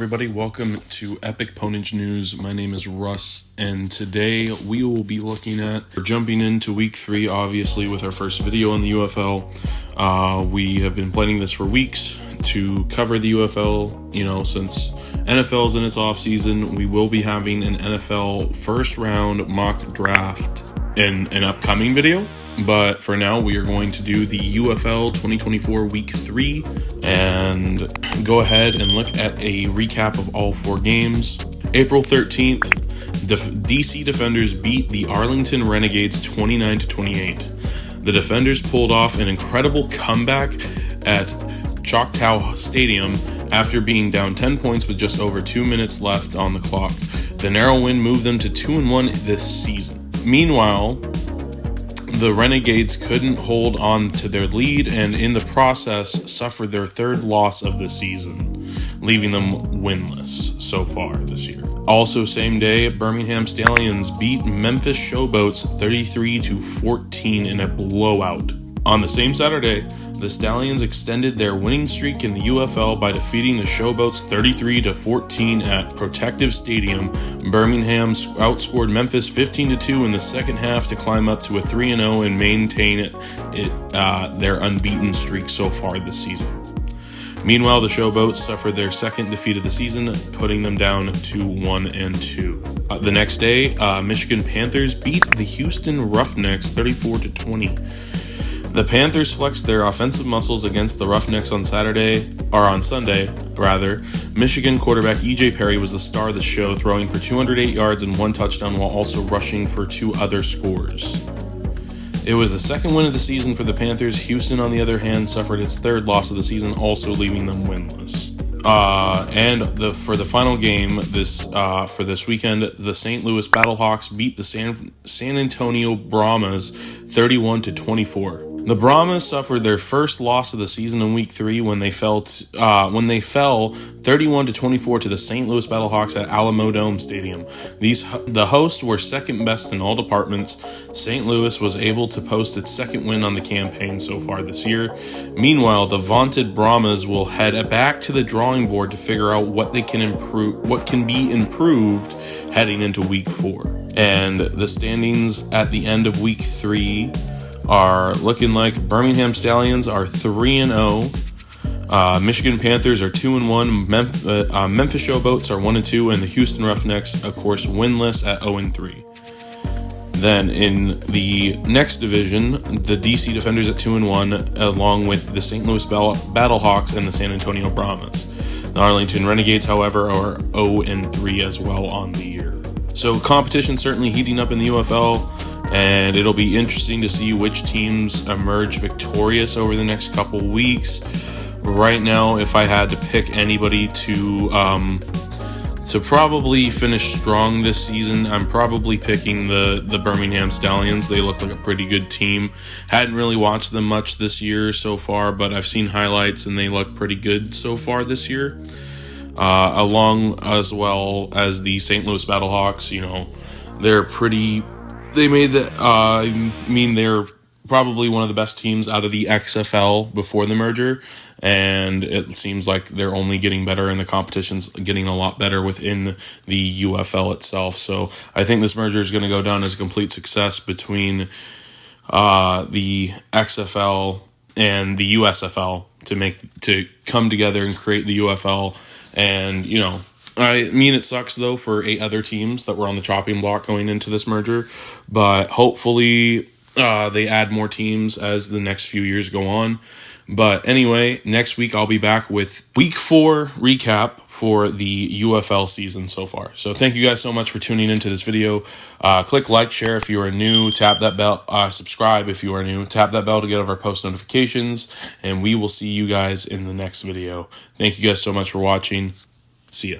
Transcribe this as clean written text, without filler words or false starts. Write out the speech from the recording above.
everybody? Welcome to Epic Pwnage News. My name is Russ, and today we will be jumping into week 3, obviously, with our first video on the UFL. We have been planning this for weeks to cover the UFL, since NFL is in its off season. We will be having an NFL first round mock draft in an upcoming video. But for now, we are going to do the UFL 2024 Week 3 and go ahead and look at a recap of all 4 games. April 13th, DC Defenders beat the Arlington Renegades 29-28. The Defenders pulled off an incredible comeback at Choctaw Stadium after being down 10 points with just over 2 minutes left on the clock. The narrow win moved them to 2-1 this season. Meanwhile, the Renegades couldn't hold on to their lead and in the process suffered their 3rd loss of the season, leaving them winless so far this year. Also same day, Birmingham Stallions beat Memphis Showboats 33-14 in a blowout. On the same Saturday, the Stallions extended their winning streak in the UFL by defeating the Showboats 33-14 at Protective Stadium. Birmingham outscored Memphis 15-2 in the second half to climb up to a 3-0 and maintain their unbeaten streak so far this season. Meanwhile, the Showboats suffered their 2nd defeat of the season, putting them down to 1-2. The next day, Michigan Panthers beat the Houston Roughnecks 34-20. The Panthers flexed their offensive muscles against the Roughnecks on Sunday. Michigan quarterback EJ Perry was the star of the show, throwing for 208 yards and 1 touchdown while also rushing for 2 other scores. It was the 2nd win of the season for the Panthers. Houston, on the other hand, suffered its 3rd loss of the season, also leaving them winless. For the final game for this weekend, the St. Louis Battlehawks beat the San Antonio Brahmas 31-24. The Brahmas suffered their 1st loss of the season in Week 3 when they fell 31-24 to the St. Louis Battlehawks at Alamodome Stadium. The hosts were 2nd best in all departments. St. Louis was able to post its 2nd win on the campaign so far this year. Meanwhile, the vaunted Brahmas will head back to the drawing board to figure out what can be improved heading into Week 4. And the standings at the end of Week 3 are looking like Birmingham Stallions are 3-0, Michigan Panthers are 2-1, Memphis Showboats are 1-2, and the Houston Roughnecks, of course, winless at 0-3. Then in the next division, the DC Defenders at 2-1, along with the St. Louis Battlehawks and the San Antonio Brahmas. The Arlington Renegades, however, are 0-3 as well on the year. So competition certainly heating up in the UFL. And it'll be interesting to see which teams emerge victorious over the next couple weeks. Right now, if I had to pick anybody to probably finish strong this season, I'm probably picking the Birmingham Stallions. They look like a pretty good team. Hadn't really watched them much this year so far, but I've seen highlights and they look pretty good so far this year. Along as well as the St. Louis Battlehawks, they're pretty... they're probably one of the best teams out of the XFL before the merger, and it seems like they're only getting better, and the competition's getting a lot better within the UFL itself. So I think this merger is going to go down as a complete success between the XFL and the USFL to come together and create the UFL. And it sucks, though, for 8 other teams that were on the chopping block going into this merger, but hopefully they add more teams as the next few years go on. But anyway, next week I'll be back with Week 4 recap for the UFL season so far. So thank you guys so much for tuning into this video. Click like, share if you are new, tap that bell, subscribe if you are new, tap that bell to get our post notifications, and we will see you guys in the next video. Thank you guys so much for watching. See ya.